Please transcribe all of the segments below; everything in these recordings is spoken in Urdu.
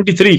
23।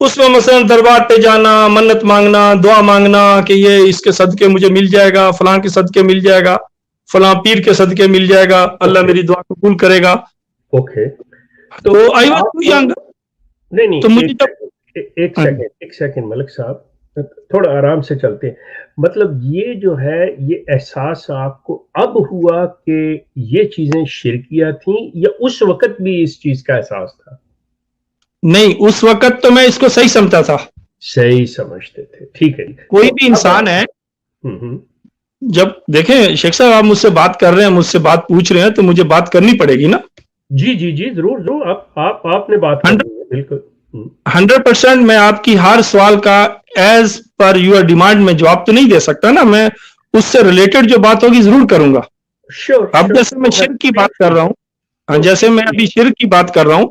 اس میں مثلا دربار پہ جانا, منت مانگنا, دعا مانگنا کہ یہ اس کے صدقے مجھے مل جائے گا, فلاں کے صدقے مل جائے گا, فلاں پیر کے صدقے مل جائے گا, اللہ میری دعا قبول کرے گا. اوکے, تو آئی واز ٹو ینگ. نہیں تو مجھے ایک سیکنڈ ملک صاحب, تھوڑا آرام سے چلتے ہیں. مطلب یہ جو ہے یہ احساس آپ کو اب ہوا کہ یہ چیزیں شرکیہ تھیں, یا اس وقت بھی اس چیز کا احساس تھا؟ نہیں, اس وقت تو میں اس کو صحیح سمجھتا تھا. صحیح سمجھتے تھے, ٹھیک ہے. کوئی بھی انسان ہے, جب دیکھیں شیخ صاحب آپ مجھ سے بات کر رہے ہیں, مجھ سے بات پوچھ رہے ہیں, تو مجھے بات کرنی پڑے گی نا. جی جی جی ضرور ضرور, آپ نے بات کرنی ہے, بالکل 100%. میں آپ کی ہر سوال کا ایز پر یور ڈیمانڈ میں جواب تو نہیں دے سکتا نا, میں اس سے ریلیٹڈ جو بات ہوگی ضرور کروں گا. اب جیسے میں شرک کی بات کر رہا ہوں, جیسے میں ابھی شرک کی بات کر رہا ہوں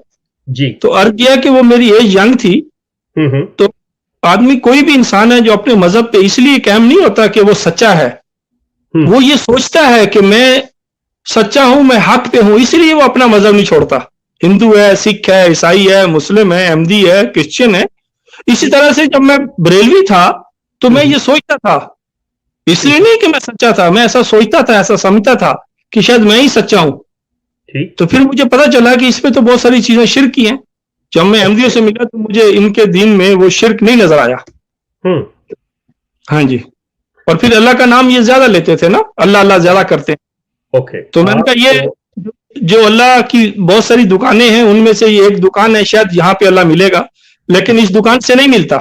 جی, تو عرض کیا کہ وہ میری ایج ینگ تھی. تو آدمی کوئی بھی انسان ہے جو اپنے مذہب پہ اس لیے قائم نہیں ہوتا کہ وہ سچا ہے, وہ یہ سوچتا ہے کہ میں سچا ہوں, میں حق پہ ہوں, اس لیے وہ اپنا مذہب نہیں چھوڑتا. ہندو ہے, سکھ ہے, عیسائی ہے, مسلم ہے, احمدی ہے, کرسچن ہے. اسی طرح سے جب میں بریلوی تھا تو میں یہ سوچتا تھا, اس لیے نہیں کہ میں سچا تھا, میں ایسا سوچتا تھا, ایسا سمجھتا تھا کہ شاید میں ہی سچا ہوں. تو پھر مجھے پتا چلا کہ اس پہ تو بہت ساری چیزیں شرک کی ہیں. جب میں احمدیوں سے ملا تو مجھے ان کے دین میں وہ شرک نہیں نظر آیا. ہاں جی, اور پھر اللہ کا نام یہ زیادہ لیتے تھے نا, اللہ اللہ زیادہ کرتے ہیں. تو میں نے کہا یہ جو اللہ کی بہت ساری دکانیں ہیں ان میں سے یہ ایک دکان ہے, شاید یہاں پہ اللہ ملے گا, لیکن اس دکان سے نہیں ملتا.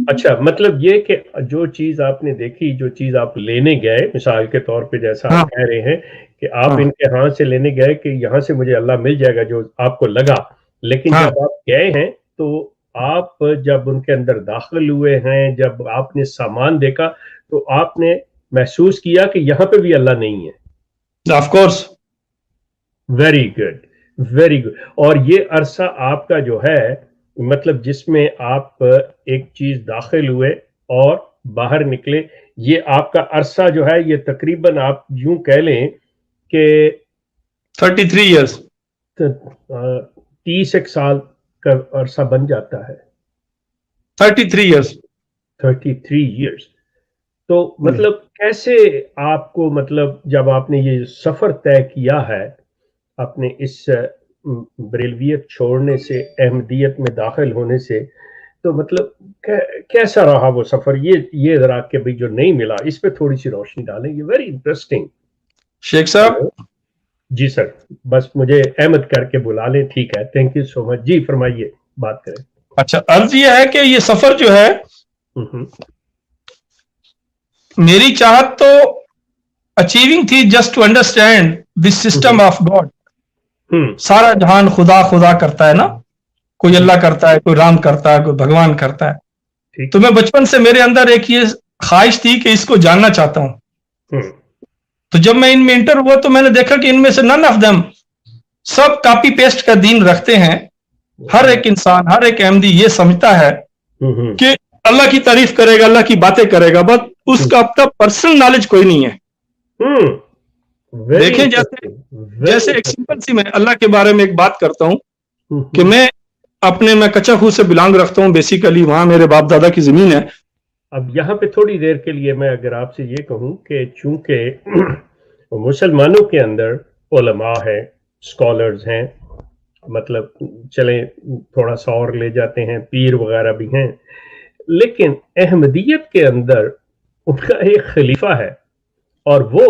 اچھا, مطلب یہ کہ جو چیز آپ نے دیکھی, جو چیز آپ لینے گئے, مثال کے طور پہ جیسا آپ کہہ رہے ہیں کہ آپ ان کے ہاں سے لینے گئے کہ یہاں سے مجھے اللہ مل جائے گا, جو آپ کو لگا, لیکن جب آپ گئے ہیں تو آپ جب ان کے اندر داخل ہوئے ہیں, جب آپ نے سامان دیکھا تو آپ نے محسوس کیا کہ یہاں پہ بھی اللہ نہیں ہے. Of course. Very good, very good. اور یہ عرصہ آپ کا جو ہے, مطلب جس میں آپ ایک چیز داخل ہوئے اور باہر نکلے, یہ آپ کا عرصہ جو ہے یہ تقریباً آپ یوں کہہ لیں کہ 33 ایئرس, 30 سال کا عرصہ بن جاتا ہے. 33 ایئرس. 33 ایئرس. تو مطلب کیسے آپ کو, مطلب جب آپ نے یہ سفر طے کیا ہے اپنے اس بریلویت چھوڑنے سے احمدیت میں داخل ہونے سے, تو مطلب کیسا رہا وہ سفر؟ یہ ذرا کہ بھی جو نہیں ملا اس پہ تھوڑی سی روشنی ڈالیں, یہ ویری انٹرسٹنگ. شیخ صاحب. جی سر, بس مجھے احمد کر کے بلا لیں, ٹھیک ہے, تھینک یو سو مچ. جی فرمائیے, بات کریں. اچھا, عرض یہ ہے کہ یہ سفر جو ہے میری چاہت تو اچیونگ تھی just to understand this system of God. سارا جہان خدا خدا کرتا ہے نا, کوئی اللہ کرتا ہے, کوئی رام کرتا ہے, کوئی بھگوان کرتا ہے. تو میں بچپن سے میرے اندر ایک یہ خواہش تھی کہ اس کو جاننا چاہتا ہوں. تو جب میں ان میں انٹر ہوا تو میں نے دیکھا کہ ان میں سے none of them sub copy paste کا دین رکھتے ہیں. ہر ایک انسان, ہر ایک احمدی یہ سمجھتا ہے کہ اللہ کی تعریف کرے گا, اللہ کی باتیں کرے گا, بس اس کا اپنا پرسنل نالج کوئی نہیں ہے. دیکھیں جیسے ایک سمپل سی میں اللہ کے بارے میں ایک بات کرتا ہوں کہ میں کچا خو سے بلانگ رکھتا ہوں, بیسیکلی وہاں میرے باپ دادا کی زمین ہے. اب یہاں پہ تھوڑی دیر کے لیے میں اگر آپ سے یہ کہوں کہ چونکہ مسلمانوں کے اندر علماء ہیں, اسکالرز ہیں, مطلب چلیں تھوڑا سا اور لے جاتے ہیں, پیر وغیرہ بھی ہیں, لیکن احمدیت کے اندر ان کا ایک خلیفہ ہے, اور وہ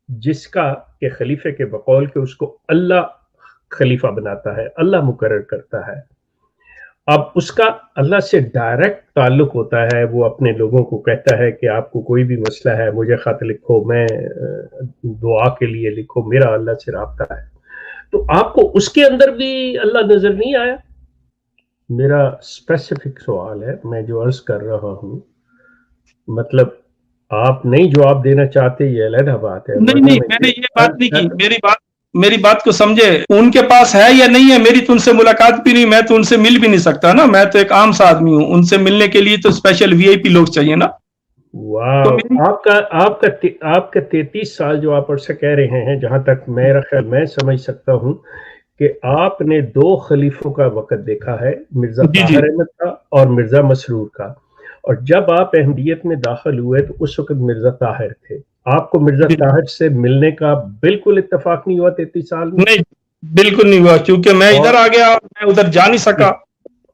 جس کا کہ خلیفے کے بقول کہ اس کو اللہ خلیفہ بناتا ہے, اللہ مقرر کرتا ہے. اب اس کا اللہ سے ڈائریکٹ تعلق ہوتا ہے. وہ اپنے لوگوں کو کہتا ہے کہ آپ کو کوئی بھی مسئلہ ہے مجھے خط لکھو, میں دعا کے لیے لکھو, میرا اللہ سے رابطہ ہے. تو آپ کو اس کے اندر بھی اللہ نظر نہیں آیا؟ میرا اسپیسیفک سوال ہے, میں جو عرض کر رہا ہوں, مطلب آپ نہیں جواب دینا چاہتے یہ علیحدہ بات ہے. نہیں, میں نے یہ بات نہیں کی. میری بات کو سمجھے, ان کے پاس ہے یا نہیں ہے, میری تو ان سے ملاقات بھی نہیں, میں تو ان سے مل بھی نہیں سکتا نا, میں تو ایک عام سا آدمی ہوں. ان سے ملنے کے لیے تو اسپیشل وی آئی پی لوگ چاہیے نا. واہ, آپ کا 33 سال جو آپ عرصہ کہہ رہے ہیں, جہاں تک میرا خیال میں سمجھ سکتا ہوں کہ آپ نے 2 خلیفوں کا وقت دیکھا ہے، مرزا جی جی طاہر احمد کا اور مرزا مسرور کا، اور جب آپ احمدیت میں داخل ہوئے تو اس وقت مرزا طاہر تھے. آپ کو مرزا جی، طاہر سے ملنے کا بالکل اتفاق نہیں ہوا 33 سال میں؟ نہیں بالکل نہیں ہوا، کیونکہ میں اور ادھر آ گیا، میں ادھر جا نہیں سکا،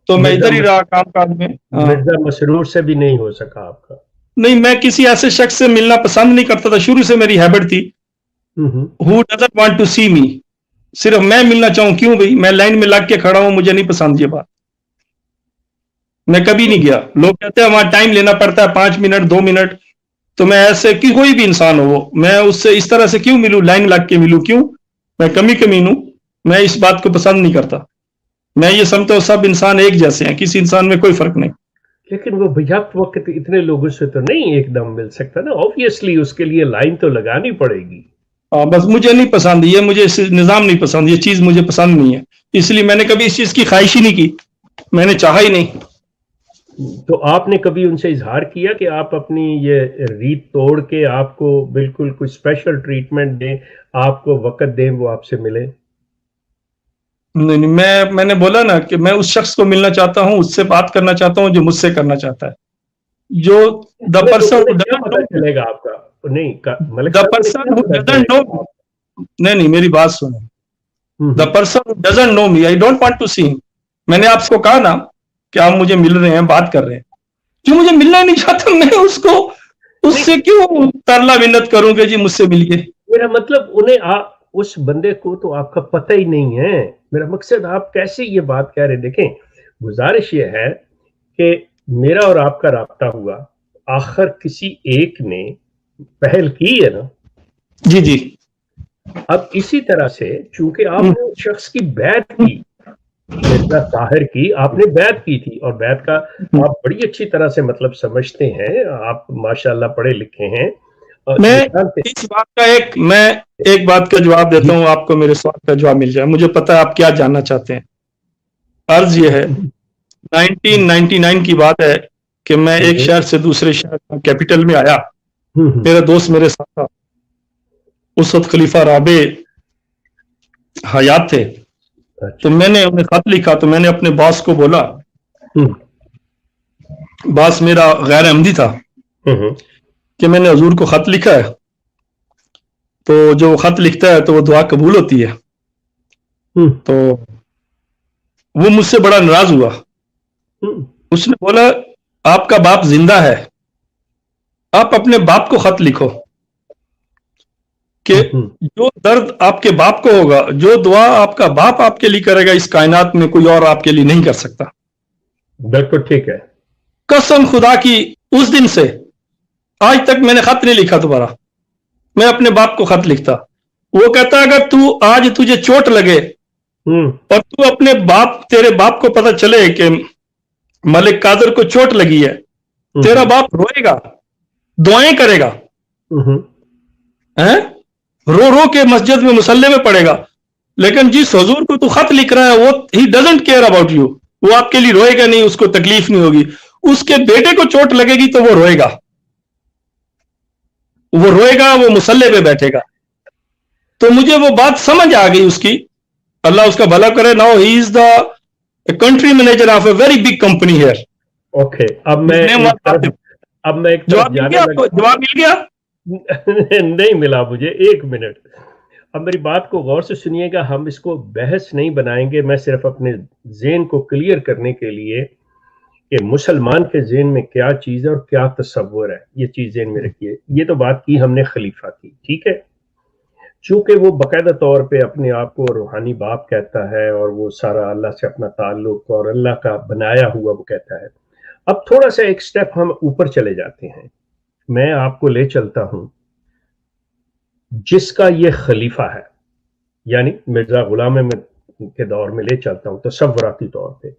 تو میں مرزا ادھر ہی رہا کام کاج میں. ہاں مرزا مسرور سے بھی نہیں ہو سکا آپ کا؟ نہیں، میں کسی ایسے شخص سے ملنا پسند نہیں کرتا تھا، شروع سے میری ہیبٹ تھی. who doesn't want to see me، صرف میں ملنا چاہوں، کیوں بھائی میں لائن میں لگ کے کھڑا ہوں، مجھے نہیں پسند یہ بات. میں کبھی نہیں گیا. لوگ کہتے ہیں وہاں ٹائم لینا پڑتا ہے 5 منٹ 2 منٹ، تو میں ایسے کہ کوئی بھی انسان ہو، میں اس سے اس طرح سے کیوں ملوں، لائن لگ کے ملوں کیوں؟ میں کمی کمین ہوں، میں اس بات کو پسند نہیں کرتا. میں یہ سمجھتا ہوں سب انسان ایک جیسے ہیں، کسی انسان میں کوئی فرق نہیں. لیکن وہ بیک وقت اتنے لوگوں سے تو نہیں ایک دم مل سکتا نا، آبویسلی اس کے لیے لائن تو لگانی پڑے گی. بس مجھے نہیں پسند یہ، مجھے اس نظام نہیں پسند، یہ چیز مجھے پسند نہیں ہے، اس لیے میں نے کبھی اس چیز کی خواہش ہی نہیں کی، میں نے چاہا ہی نہیں. تو آپ نے کبھی ان سے اظہار کیا کہ آپ اپنی یہ ریت توڑ کے آپ کو بالکل کوئی اسپیشل ٹریٹمنٹ دیں، آپ کو وقت دیں، وہ آپ سے ملے؟ نہیں نہیں، میں نے بولا نا کہ میں اس شخص کو ملنا چاہتا ہوں، اس سے بات کرنا چاہتا ہوں جو مجھ سے کرنا چاہتا ہے. جو دا نہیں تو پرسن انہیں کیا پتا چلے گا آپ کا؟ نہیں ملک دا صاحب، انہیں پرسن کیا پتا چلے ڈزنٹ نو، گا؟ نہیں میری بات سنیں. The one person doesn't know me I don't want to see. میں نے آپ کو کہا نا کہ آپ مجھے مل رہے ہیں، بات کر رہے ہیں، جو مجھے ملنا ہی نہیں چاہتا، میں اس کو اس نہیں، سے کیوں ترلا منت کروں کہ جی مجھ سے ملیے. میرا مطلب انہیں اس بندے کو تو آپ کا پتہ ہی نہیں ہے. میرا مقصد آپ کیسے یہ بات کہہ رہے؟ دیکھیں، گزارش یہ ہے کہ میرا اور آپ کا رابطہ ہوا، آخر کسی ایک نے پہل کی ہے نا. جی جی. اب اسی طرح سے چونکہ آپ نے اس شخص کی بیعت کی، مرزا طاہر کی آپ نے بیعت کی تھی، اور بیعت کا آپ بڑی اچھی طرح سے مطلب سمجھتے ہیں، آپ ماشاءاللہ پڑھے لکھے ہیں. میں جانتے اس بات کا میں ایک بات کا جواب دیتا ہوں، آپ کو میرے سوال کا جواب مل جائے. مجھے پتا ہے آپ کیا جاننا چاہتے ہیں. عرض یہ ہے، 1999 کی بات ہے کہ میں ایک شہر سے دوسرے شہر کیپٹل میں آیا. میرا دوست میرے ساتھ تھا، اس وقت خلیفہ رابع حیات تھے. تو میں نے انہیں خط لکھا، تو میں نے اپنے باس کو بولا، باس میرا غیر احمدی تھا، کہ میں نے حضور کو خط لکھا ہے، تو جو خط لکھتا ہے تو وہ دعا قبول ہوتی ہے. تو وہ مجھ سے بڑا ناراض ہوا. اس نے بولا آپ کا باپ زندہ ہے، آپ اپنے باپ کو خط لکھو کہ جو درد آپ کے باپ کو ہوگا، جو دعا آپ کا باپ آپ کے لیے کرے گا، اس کائنات میں کوئی اور آپ کے لیے نہیں کر سکتا. بالکل ٹھیک ہے. قسم خدا کی، اس دن سے آج تک میں نے خط نہیں لکھا دوبارہ. میں اپنے باپ کو خط لکھتا. وہ کہتا اگر تو آج تجھے چوٹ لگے اور تو اپنے تیرے باپ کو پتہ چلے کہ ملک قادر کو چوٹ لگی ہے، تیرا باپ روئے گا، دعائیں کرے گا، رو رو کے مسجد میں مصلی میں پڑے گا. لیکن جس حضور کو تو خط لکھ رہا ہے، وہ he doesn't care about you, وہ آپ کے لیے روئے گا نہیں، اس کو تکلیف نہیں ہوگی. اس کے بیٹے کو چوٹ لگے گی تو وہ روئے گا، وہ مصلی پہ بیٹھے گا. تو مجھے وہ بات سمجھ آ گئی اس کی، اللہ اس کا بھلا کرے. Now he is the country manager of a very big company here. Okay, اب میں ایک جواب مل گیا آپ کو؟ جواب مل گیا؟ نہیں ملا مجھے. 1 منٹ، اب میری بات کو غور سے سنیے گا. ہم اس کو بحث نہیں بنائیں گے، میں صرف اپنے ذہن کو کلیئر کرنے کے لیے کہ مسلمان کے ذہن میں کیا چیز ہے اور کیا تصور ہے، یہ چیز ذہن میں رکھیے. یہ تو بات کی ہم نے خلیفہ کی، ٹھیک ہے، چونکہ وہ باقاعدہ طور پہ اپنے آپ کو روحانی باپ کہتا ہے، اور وہ سارا اللہ سے اپنا تعلق اور اللہ کا بنایا ہوا وہ کہتا ہے. اب تھوڑا سا ایک سٹیپ ہم اوپر چلے جاتے ہیں. میں آپ کو لے چلتا ہوں جس کا یہ خلیفہ ہے، یعنی مرزا غلام احمد کے دور میں لے چلتا ہوں تصوراتی طور پہ.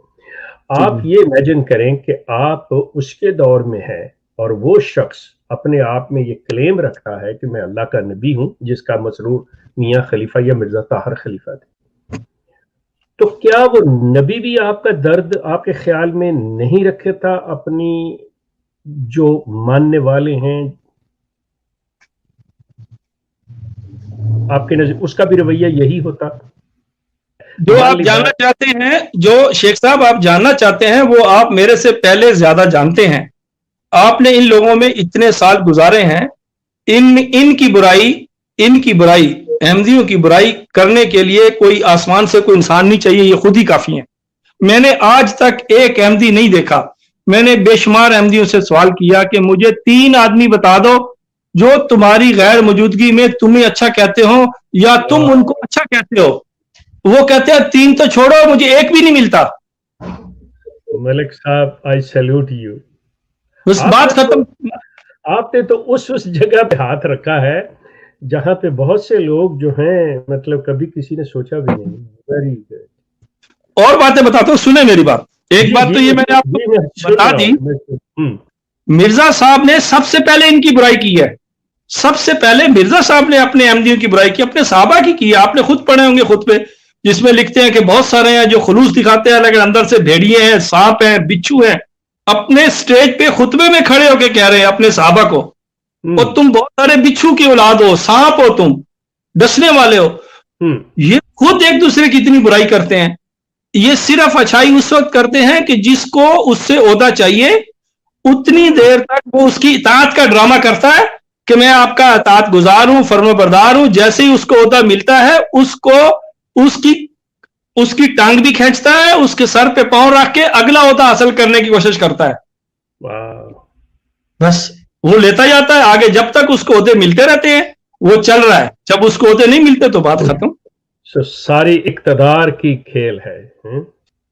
آپ یہ امیجن کریں کہ آپ اس کے دور میں ہیں اور وہ شخص اپنے آپ میں یہ کلیم رکھا ہے کہ میں اللہ کا نبی ہوں، جس کا مسرور میاں خلیفہ یا مرزا طاہر خلیفہ تھے. تو کیا وہ نبی بھی آپ کا درد آپ کے خیال میں نہیں رکھے تھا؟ اپنی جو ماننے والے ہیں آپ کے نظر، اس کا بھی رویہ یہی ہوتا؟ جو آپ جاننا چاہتے ہیں، جو شیخ صاحب آپ جاننا چاہتے ہیں، وہ آپ میرے سے پہلے زیادہ جانتے ہیں. آپ نے ان لوگوں میں اتنے سال گزارے ہیں. ان کی برائی احمدیوں کی برائی کرنے کے لیے کوئی آسمان سے کوئی انسان نہیں چاہیے، یہ خود ہی کافی ہیں. میں نے آج تک ایک احمدی نہیں دیکھا. میں نے بے شمار احمدیوں سے سوال کیا کہ مجھے 3 آدمی بتا دو جو تمہاری غیر موجودگی میں تمہیں اچھا کہتے ہو یا تم ان کو اچھا کہتے ہو. وہ کہتے ہیں 3 تو چھوڑو، مجھے ایک بھی نہیں ملتا. ملک صاحب آئی سیلوٹ یو. بس بات ختم. آپ نے تو اس جگہ پہ ہاتھ رکھا ہے جہاں پہ بہت سے لوگ جو ہیں مطلب کبھی کسی نے سوچا بھی نہیں. Very good. اور باتیں بتاتا ہوں، سنیں میری بات. ایک بات تو یہ میں نے آپ کو بتا دی، مرزا صاحب نے سب سے پہلے ان کی برائی کی ہے. سب سے پہلے مرزا صاحب نے اپنے احمدیوں کی برائی کی، اپنے صحابہ کی ہے. آپ نے خود پڑھے ہوں گے خطبے جس میں لکھتے ہیں کہ بہت سارے ہیں جو خلوص دکھاتے ہیں لیکن اندر سے بھیڑیے ہیں، سانپ ہیں، بچھو ہیں. اپنے سٹیج پہ خطبے میں کھڑے ہو کے کہہ رہے ہیں اپنے صحابہ کو، اور تم بہت سارے بچھو کی اولاد ہو، سانپ ہو، تم ڈسنے والے ہو. یہ خود ایک دوسرے کی اتنی برائی کرتے ہیں. یہ صرف اچھائی اس وقت کرتے ہیں کہ جس کو اس سے عہدہ چاہیے اتنی دیر تک وہ اس کی اطاعت کا ڈرامہ کرتا ہے کہ میں آپ کا اطاعت گزار ہوں، فرما بردار ہوں. جیسے ہی اس کو عہدہ ملتا ہے اس کو اس کی ٹانگ بھی کھینچتا ہے، اس کے سر پہ پاؤں رکھ کے اگلا عہدہ حاصل کرنے کی کوشش کرتا ہے. بس وہ لیتا جاتا ہے آگے، جب تک اس کو عہدے ملتے رہتے ہیں وہ چل رہا ہے. جب اس کو عہدے نہیں ملتے تو بات ختم. ساری اقتدار کی کھیل ہے.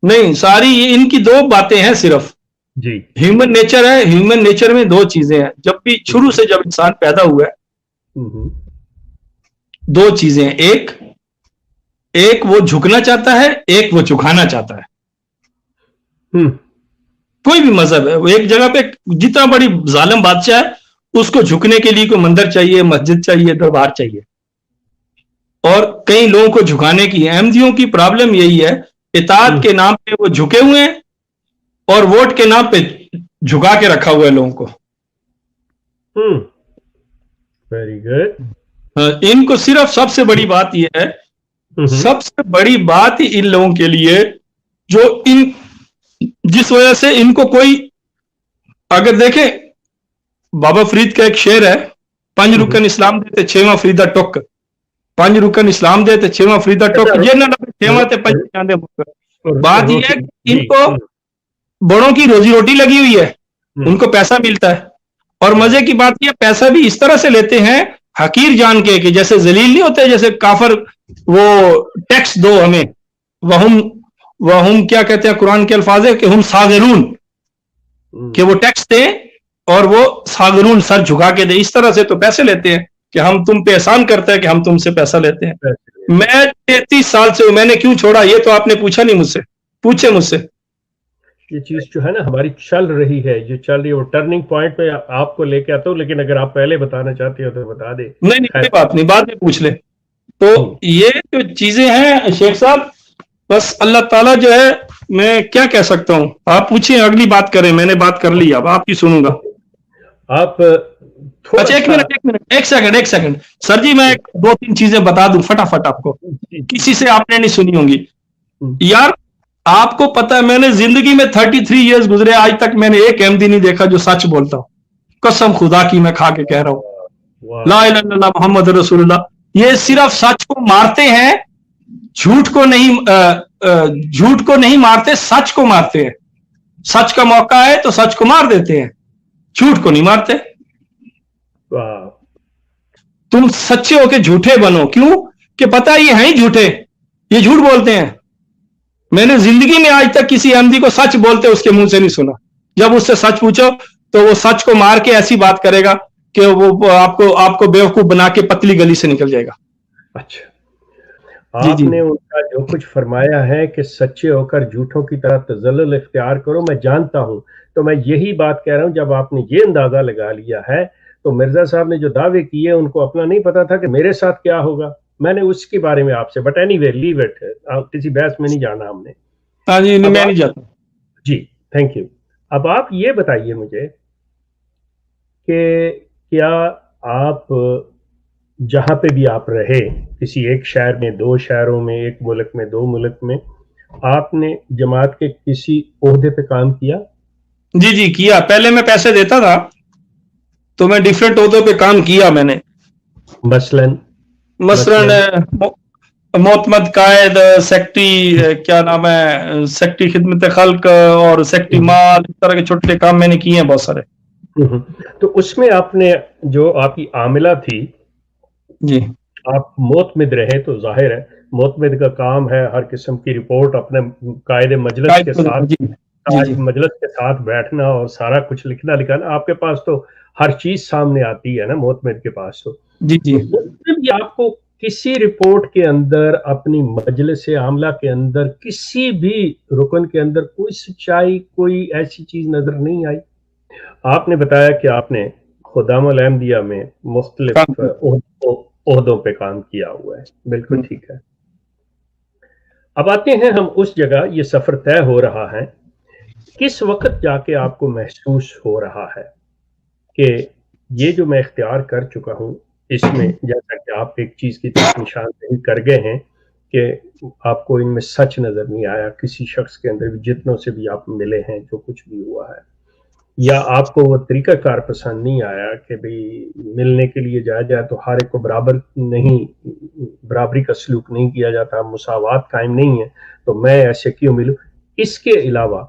نہیں، ساری ان کی 2 باتیں ہیں صرف. جی، ہیومن نیچر ہے. ہیومن نیچر میں 2 چیزیں ہیں. جب بھی شروع سے جب انسان پیدا ہوا ہے 2 چیزیں ہیں. ایک وہ جھکنا چاہتا ہے، ایک وہ جھکانا چاہتا ہے. کوئی بھی مذہب ہے، وہ ایک جگہ پہ جتنا بڑی ظالم بادشاہ ہے اس کو جھکنے کے لیے کوئی مندر چاہیے، مسجد چاہیے، دربار چاہیے. اور کئی لوگوں کو جھکانے کی. احمدیوں کی پرابلم یہی ہے، اطاعت کے نام پہ وہ جھکے ہوئے ہیں اور ووٹ کے نام پہ جھکا کے رکھا ہوا ہے لوگوں کو. Very good. ان کو صرف سب سے بڑی بات یہ ہے، سب سے بڑی بات ہی ان لوگوں کے لیے جو جس وجہ سے ان کو کوئی، اگر دیکھیں بابا فرید کا ایک شعر ہے، 5 رکن اسلام دیتے 6واں فریدہ ٹوک. 5 رکن اسلام دیتے 6واں فریدہ ٹوک. یہ نہ 6واں تے 5 چاندے. بات یہ ہے کہ ان کو بڑوں کی روزی روٹی لگی ہوئی ہے، ان کو پیسہ ملتا ہے. اور مزے کی بات یہ، پیسہ بھی اس طرح سے لیتے ہیں حقیر جان کے کہ جیسے ذلیل نہیں ہوتے، جیسے کافر وہ ٹیکس دو ہمیں، وہم کیا کہتے ہیں قرآن کے الفاظ ہے کہ ہم صاغرون، کہ وہ ٹیکس دیں اور وہ صاغرون سر جھکا کے دیں. اس طرح سے تو پیسے لیتے ہیں کہ ہم تم پہ احسان کرتے ہیں کہ ہم تم سے پیسہ لیتے ہیں. میں 33 سال سے میں نے کیوں چھوڑا یہ تو آپ نے پوچھا نہیں مجھ سے. پوچھے مجھ سے. یہ چیز جو ہے نا ہماری چل رہی ہے، جو چل رہی ہے وہ ٹرننگ پوائنٹ پہ آپ کو لے کے آتا ہوں، لیکن اگر آپ پہلے بتانا چاہتے ہو تو بتا دیں. نہیں کوئی بات نہیں، بعد میں پوچھ لیں. تو یہ جو چیزیں ہیں شیخ صاحب، بس اللہ تعالیٰ جو ہے، میں کیا کہہ سکتا ہوں. آپ پوچھیں، اگلی بات کریں. میں نے بات کر لی، اب آپ کی سنوں گا. آپ اچھا ایک سیکنڈ سر جی، میں 2-3 چیزیں بتا دوں فٹافٹ آپ کو، کسی سے آپ نے نہیں سنی ہوں گی. یار آپ کو پتا ہے میں نے زندگی میں 33 ایئرز گزرے، آج تک میں نے ایک احمدی نہیں دیکھا جو سچ بولتا ہوں. قسم خدا کی میں کھا کے کہہ رہا ہوں، لا الہ الا اللہ محمد رسول اللہ. یہ صرف سچ کو مارتے ہیں، جھوٹ کو نہیں مارتے، سچ کو مارتے ہیں. سچ کا موقع ہے تو سچ کو مار دیتے ہیں، جھوٹ کو نہیں مارتے. تم سچے ہو کے جھوٹے بنو. کیوں کہ پتا یہ ہیں ہی جھوٹے، یہ جھوٹ بولتے ہیں. میں نے زندگی میں آج تک کسی احمدی کو سچ بولتے اس کے منہ سے نہیں سنا. جب اس سے سچ پوچھو تو وہ سچ کو مار کے ایسی بات کرے گا کہ وہ آپ کو بیوقوف بنا کے پتلی گلی سے نکل جائے گا. اچھا، آپ نے ان کا جو کچھ فرمایا ہے کہ سچے ہو کر جھوٹوں کی طرح تزلل اختیار کرو، میں جانتا ہوں. تو میں یہی بات کہہ رہا ہوں، جب آپ نے یہ اندازہ لگا لیا ہے تو مرزا صاحب نے جو دعوے کیے ان کو اپنا نہیں پتا تھا کہ میرے ساتھ کیا ہوگا. میں نے اس کے بارے میں آپ سے، but anyway leave it, کسی بحث میں نہیں جانا ہم نے. میں نہیں جاتا. جی تھینک یو. اب آپ یہ بتائیے مجھے کہ کیا آپ جہاں پہ بھی آپ رہے، کسی ایک شہر میں، 2 شہروں میں، ایک ملک میں، 2 ملک میں، آپ نے جماعت کے کسی عہدے پہ کام کیا؟ جی کیا. پہلے میں پیسے دیتا تھا تو میں ڈیفرنٹ عہدوں پہ کام کیا میں نے. مثلاً معتمد قائد، سیکٹری، کیا نام ہے، سیکٹری خدمت خلق اور سیکٹری مال، اس طرح کے چھوٹے کام میں نے کیے ہیں بہت سارے. تو اس میں آپ نے جو آپ کی عاملہ تھی، جی آپ معتمد رہے تو ظاہر ہے معتمد کا کام ہے ہر قسم کی رپورٹ اپنے قائد مجلس کے ساتھ مجلس کے ساتھ بیٹھنا اور سارا کچھ لکھنا لکھانا. آپ کے پاس تو ہر چیز سامنے آتی ہے نا معتمد کے پاس. تو آپ کو کسی رپورٹ کے اندر، اپنی مجلس عاملہ کے اندر، کسی بھی رکن کے اندر کوئی سچائی، کوئی ایسی چیز نظر نہیں آئی؟ آپ نے بتایا کہ آپ نے خدام الاحمدیہ میں مختلف عہدوں پہ کام کیا ہوا ہے، بالکل ٹھیک ہے. اب آتے ہیں ہم اس جگہ، یہ سفر طے ہو رہا ہے، کس وقت جا کے آپ کو محسوس ہو رہا ہے کہ یہ جو میں اختیار کر چکا ہوں، اس میں جیسا کہ آپ ایک چیز کی طرف نشاندہی کر گئے ہیں کہ آپ کو ان میں سچ نظر نہیں آیا کسی شخص کے اندر بھی، جتنوں سے بھی آپ ملے ہیں، جو کچھ بھی ہوا ہے، یا آپ کو وہ طریقہ کار پسند نہیں آیا کہ بھئی ملنے کے لیے جایا جائے تو ہر ایک کو برابری کا سلوک نہیں کیا جاتا، مساوات قائم نہیں ہے، تو میں ایسے کیوں ملوں. اس کے علاوہ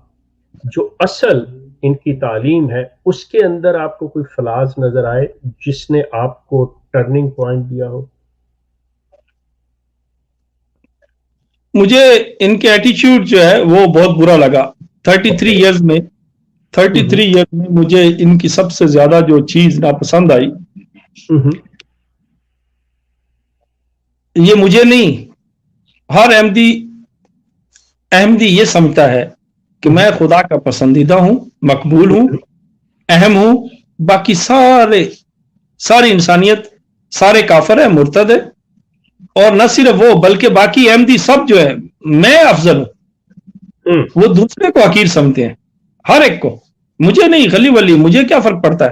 جو اصل ان کی تعلیم ہے، اس کے اندر آپ کو کوئی فلاز نظر آئے جس نے آپ کو ٹرننگ پوائنٹ دیا ہو؟ مجھے ان کے ایٹیچیوڈ جو ہے وہ بہت برا لگا. 33 ایئرز میں مجھے ان کی سب سے زیادہ جو چیز ناپسند آئی، یہ مجھے نہیں، ہر احمدی یہ سمجھتا ہے کہ میں خدا کا پسندیدہ ہوں، مقبول ہوں، اہم ہوں، باقی ساری انسانیت، سارے کافر ہیں، مرتد ہے. اور نہ صرف وہ بلکہ باقی احمدی سب جو ہے میں افضل ہوں. وہ دوسرے کو حقیر سمجھتے ہیں، ہر ایک کو. مجھے نہیں، خلی ولی مجھے کیا فرق پڑتا ہے،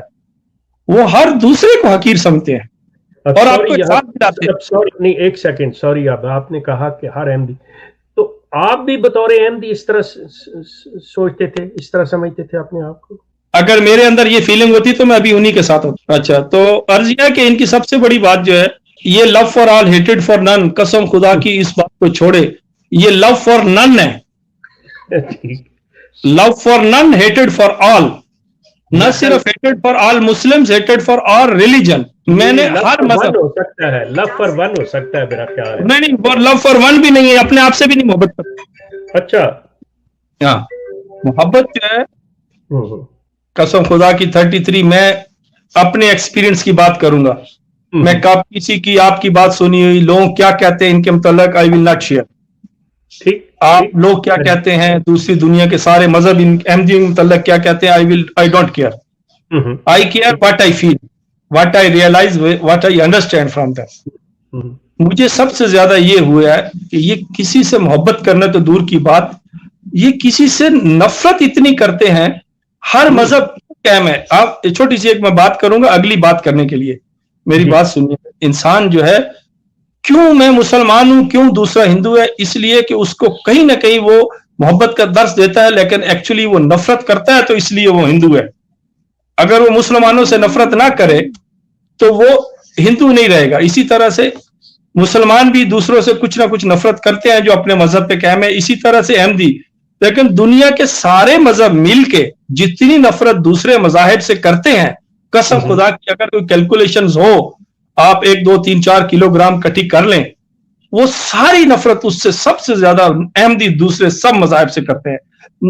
وہ ہر دوسرے کو حقیر سمجھتے ہیں. اور آپ کو نہیں، ایک سیکنڈ، سوری، آپ نے کہا کہ ہر احمدی، تو آپ بھی بطور احمدی اس طرح سوچتے تھے، اس طرح سمجھتے تھے اپنے آپ کو؟ اگر میرے اندر یہ فیلنگ ہوتی تو میں ابھی انہی کے ساتھ ہوتا. اچھا، تو عرض یہ کہ ان کی سب سے بڑی بات جو ہے، یہ لو فار آل ہیٹڈ فار نن، قسم خدا کی اس بات کو چھوڑے، یہ لو فار نن ہے. لو فار نن، ہیٹڈ فار آل. نہ صرف hated for all Muslims, hated for all religion. میں نے ہر مذہب ہو سکتا ہے، لو فار ون ہو سکتا ہے میرا خیال ہے. نہیں، لو فار ون بھی نہیں ہے، اپنے آپ سے بھی نہیں محبت کرتا. اچھا، ہاں، محبت جو ہے قسم خدا کی 33، میں اپنے ایکسپیرینس کی بات کروں گا. میں کسی کی آپ کی بات سنی ہوئی، لوگ کیا کہتے ہیں ان کے متعلق، آئی ول ناٹ شیئر. آپ لوگ کیا کہتے ہیں، دوسری دنیا کے سارے مذہب احمدی کے متعلق کیا کہتے ہیں، I don't care. I care what I feel, what I realise, what I understand from that. مجھے سب سے زیادہ یہ ہوا ہے کہ یہ کسی سے محبت کرنا تو دور کی بات، یہ کسی سے نفرت اتنی کرتے ہیں. ہر مذہب قائم ہے. آپ چھوٹی سی ایک میں بات کروں گا اگلی بات کرنے کے لیے، میری بات سنیے. انسان جو ہے، کیوں میں مسلمان ہوں، کیوں دوسرا ہندو ہے، اس لیے کہ اس کو کہیں نہ کہیں وہ محبت کا درس دیتا ہے، لیکن ایکچولی وہ نفرت کرتا ہے، تو اس لیے وہ ہندو ہے. اگر وہ مسلمانوں سے نفرت نہ کرے تو وہ ہندو نہیں رہے گا. اسی طرح سے مسلمان بھی دوسروں سے کچھ نہ کچھ نفرت کرتے ہیں جو اپنے مذہب پہ قائم ہے. اسی طرح سے احمدی. لیکن دنیا کے سارے مذہب مل کے جتنی نفرت دوسرے مذاہب سے کرتے ہیں، قسم خدا کی اگر کوئی کیلکولیشنز ہو، آپ 1 2 3 4 کلو گرام کٹھی کر لیں، وہ ساری نفرت اس سے سب سے زیادہ احمدی دوسرے سب مذاہب سے کرتے ہیں.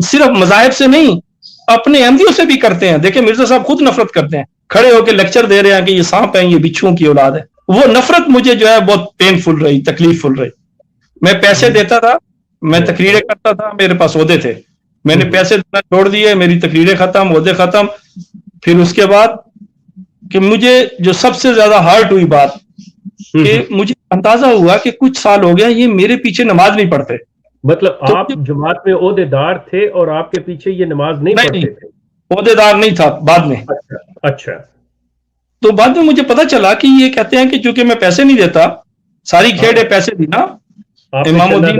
صرف مذاہب سے نہیں، اپنے احمدیوں سے بھی کرتے ہیں. دیکھیں مرزا صاحب خود نفرت کرتے ہیں، کھڑے ہو کے لیکچر دے رہے ہیں کہ یہ سانپ ہیں، یہ بچھوؤں کی اولاد ہے. وہ نفرت مجھے جو ہے بہت پینفل رہی، تکلیف فل رہی. میں پیسے دیتا تھا، میں تقریریں کرتا تھا، میرے پاس عہدے تھے، میں نے پیسے دینا چھوڑ دیے، میری تقریریں ختم، عہدے ختم. پھر اس کے بعد کہ مجھے جو سب سے زیادہ ہارٹ ہوئی بات کہ مجھے اندازہ ہوا کہ کچھ سال ہو گیا یہ میرے پیچھے نماز نہیں پڑھتے. مطلب آپ جماعت میں عہدے دار تھے اور آپ کے پیچھے یہ نماز نہیں پڑھتے تھے؟ عہدے دار نہیں تھا، بعد میں. اچھا. تو بعد میں مجھے پتا چلا کہ یہ کہتے ہیں کہ چونکہ میں پیسے نہیں دیتا, ساری کھیڑ ہے پیسے دینا, امام الدین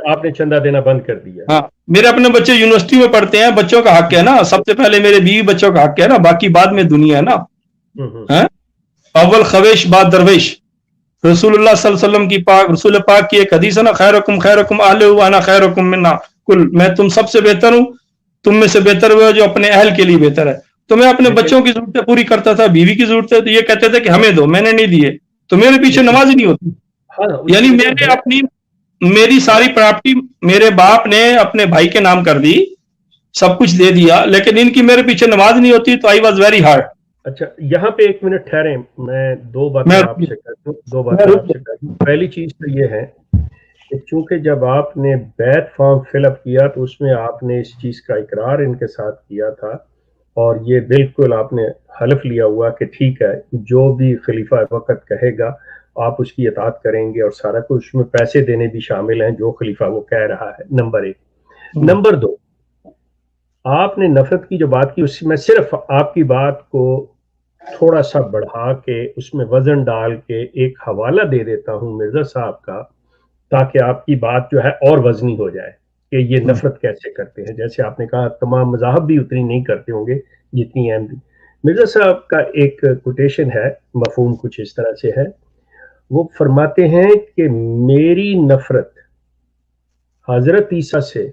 آپ نے چندہ دینا بند کر دیا. ہاں, میرے اپنے بچے یونیورسٹی میں پڑھتے ہیں, بچوں کا حق ہے نا, سب سے پہلے میرے بیوی بچوں کا حق ہے نا, باقی بعد میں دنیا ہے نا. اول خویش بعد درویش, رسول اللہ صلی اللہ علیہ وسلم کی پاک, رسول پاک کی ایک حدیث ہے نا, خیرکم خیرکم اہلہ وانا خیرکم منا کل, میں تم سب سے بہتر ہوں, تم میں سے بہتر ہوئے جو اپنے اہل کے لیے بہتر ہے. تو میں اپنے بچوں کی ضرورتیں پوری کرتا تھا, بیوی کی ضرورتیں, تو یہ کہتے تھے کہ ہمیں دو, میں نے نہیں دیے, تو میرے پیچھے نماز ہی نہیں ہوتی. یعنی میں نے اپنی, میری ساری پراپرٹی میرے باپ نے اپنے بھائی کے نام کر دی, سب کچھ دے دیا, لیکن ان کی میرے پیچھے نماز نہیں ہوتی, تو آئی واز ویری ہارڈ. اچھا, یہاں پہ ایک منٹ ٹھہریں, میں دو باتیں آپ سے کرتا ہوں. پہلی چیز تو یہ ہے کہ چونکہ جب آپ نے بیعت فارم فل اپ کیا تو اس میں آپ نے اس چیز کا اقرار ان کے ساتھ کیا تھا, اور یہ بالکل آپ نے حلف لیا ہوا کہ ٹھیک ہے جو بھی خلیفہ وقت کہے گا آپ اس کی اطاعت کریں گے, اور سارا کچھ اس میں پیسے دینے بھی شامل ہیں جو خلیفہ وہ کہہ رہا ہے. نمبر ایک. نمبر دو, آپ نے نفرت کی جو بات کی, اس میں صرف آپ کی بات کو تھوڑا سا بڑھا کے اس میں وزن ڈال کے ایک حوالہ دے دیتا ہوں مرزا صاحب کا, تاکہ آپ کی بات جو ہے اور وزنی ہو جائے کہ یہ نفرت کیسے کرتے ہیں. جیسے آپ نے کہا تمام مذاہب بھی اتنی نہیں کرتے ہوں گے جتنی احمدی. مرزا صاحب کا ایک کوٹیشن ہے, مفہوم کچھ اس طرح سے ہے, وہ فرماتے ہیں کہ میری نفرت حضرت عیسیٰ سے,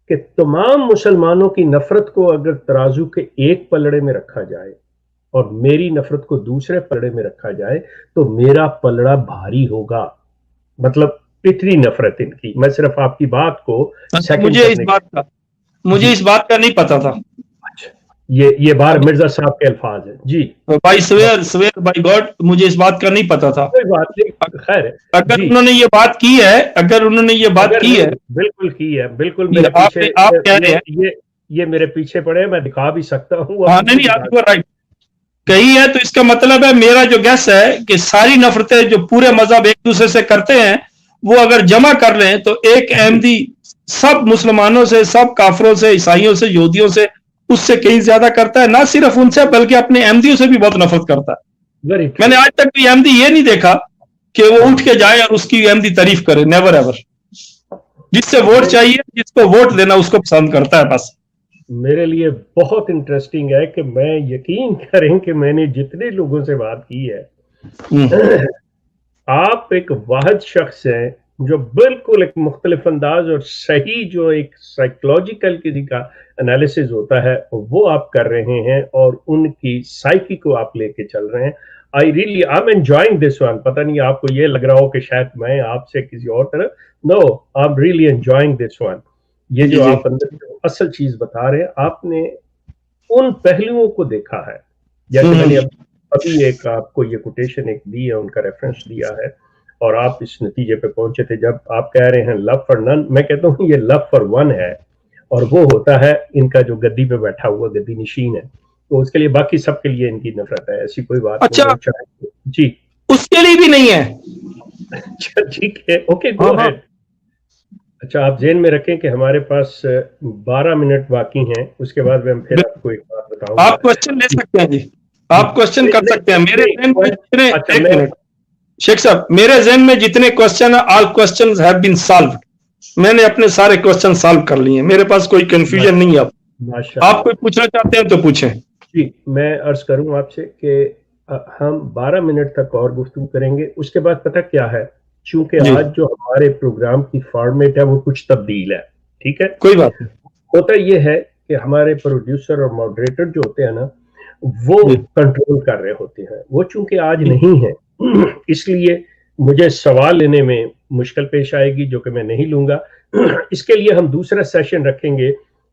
کہ تمام مسلمانوں کی نفرت کو اگر ترازو کے ایک پلڑے میں رکھا جائے اور میری نفرت کو دوسرے پلڑے میں رکھا جائے تو میرا پلڑا بھاری ہوگا. مطلب اتنی نفرت ان کی. میں صرف آپ کی بات کو مجھے اس بات کا نہیں پتا تھا. یہ بار مرزا صاحب کے الفاظ ہیں. جی بائی سویر بائی گاڈ, مجھے اس بات کا نہیں پتا تھا. کوئی بات نہیں, خیر ہے. اگر انہوں نے یہ بات کی ہے, اگر انہوں نے یہ بات کی ہے, بالکل کی ہے, بالکل میرے پیچھے, آپ کہہ رہے ہیں یہ میرے پیچھے پڑے, میں دکھا بھی سکتا ہوں. نہیں, آپ کو رائٹ کہی ہے, تو اس کا مطلب ہے میرا جو گیس ہے کہ ساری نفرتیں جو پورے مذہب ایک دوسرے سے کرتے ہیں وہ اگر جمع کر لیں تو ایک احمدی سب مسلمانوں سے, سب کافروں سے, عیسائیوں سے, یہودیوں سے, اس سے کہیں زیادہ کرتا ہے. نہ صرف ان سے بلکہ اپنے احمدیوں سے بھی بہت نفرت کرتا ہے. میں نے آج تک کوئی احمدی یہ نہیں دیکھا کہ وہ اٹھ کے جائے اور اس کی احمدی تعریف کرے. Never ever. جس سے ووٹ چاہیے, جس کو ووٹ دینا اس کو پسند کرتا ہے بس. میرے لیے بہت انٹرسٹنگ ہے کہ میں یقین کریں کہ میں نے جتنے لوگوں سے بات کی ہے, آپ ایک واحد شخص ہیں جو بالکل ایک مختلف انداز اور صحیح جو ایک سائیکولوجیکل کسی کا انالیسز ہوتا ہے وہ آپ کر رہے ہیں, اور ان کی سائیکی کو آپ لے کے چل رہے ہیں. I'm enjoying this one. پتہ نہیں آپ کو یہ لگ رہا ہو کہ شاید میں آپ سے کسی اور طرح. No, I'm really enjoying this one. یہ جو آپ اندر اصل چیز بتا رہے ہیں, آپ نے ان پہلوؤں کو دیکھا ہے. جیسے میں نے ابھی ایک آپ کو یہ کوٹیشن ایک دی ہے, ان کا ریفرنس دیا ہے, اور آپ اس نتیجے پہ پہنچے تھے جب آپ کہہ رہے ہیں لو فار نن. میں کہتا ہوں یہ لو فار ون ہے, اور وہ ہوتا ہے ان کا جو گدی پہ بیٹھا ہوا گدی نشین ہے, تو اس کے لیے باقی سب کے لیے ان کی نفرت ہے. ایسی کوئی بات نہیں. جی اس کے لیے بھی نہیں ہے. اچھا ٹھیک ہے, اوکے گو اہیڈ. اچھا, آپ ذہن میں رکھیں کہ ہمارے پاس 12 منٹ باقی ہیں, اس کے بعد میں پھر آپ کو ایک بات بتاؤں. آپ کوشچن لے سکتے ہیں. جی آپ کوشچن کر سکتے ہیں. میرے ذہن میں جتنے, ایک منٹ شیخ صاحب, میرے ذہن میں جتنے کوشچن ہیں, آل کوشچنز ہیو بین سالوڈ. میں نے اپنے سارے کوشچن سالو کر لیے ہیں, میرے پاس کوئی کنفیوژن نہیں ہے. آپ کوئی پوچھنا چاہتے ہیں تو پوچھیں. جی میں عرض کروں آپ سے کہ ہم 12 منٹ تک اور گفتگو کریں گے. اس کے بعد پتہ کیا ہے, چونکہ آج جو ہمارے پروگرام کی فارمیٹ ہے وہ کچھ تبدیل ہے. ٹھیک ہے, کوئی بات نہیں. ہوتا یہ ہے کہ ہمارے پروڈیوسر اور ماڈریٹر جو ہوتے ہیں نا, وہ کنٹرول کر رہے ہوتے ہیں. وہ چونکہ آج نہیں ہے, اس لیے مجھے سوال لینے میں مشکل پیش آئے گی جو کہ میں نہیں لوں گا. اس کے لیے ہم دوسرا سیشن رکھیں گے.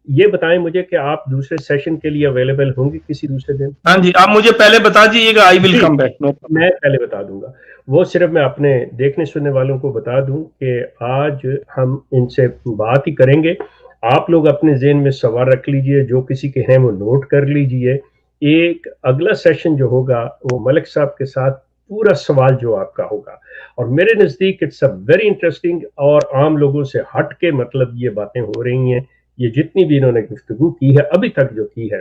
یہ بتائیں مجھے کہ آپ دوسرے سیشن کے لیے اویلیبل ہوں گے کسی دوسرے دن؟ ہاں جی, آپ مجھے پہلے بتا دیجیے گا. آئی ول کم بیک. میں پہلے بتا دوں گا. وہ صرف میں اپنے دیکھنے سننے والوں کو بتا دوں کہ آج ہم ان سے بات ہی کریں گے. آپ لوگ اپنے ذہن میں سوال رکھ لیجئے, جو کسی کے ہیں وہ نوٹ کر لیجئے. ایک اگلا سیشن جو ہوگا وہ ملک صاحب کے ساتھ پورا سوال جو آپ کا ہوگا, اور میرے نزدیک اٹس اے ویری انٹرسٹنگ, اور عام لوگوں سے ہٹ کے مطلب یہ باتیں ہو رہی ہیں. یہ جتنی بھی انہوں نے گفتگو کی ہے ابھی تک جو کی ہے,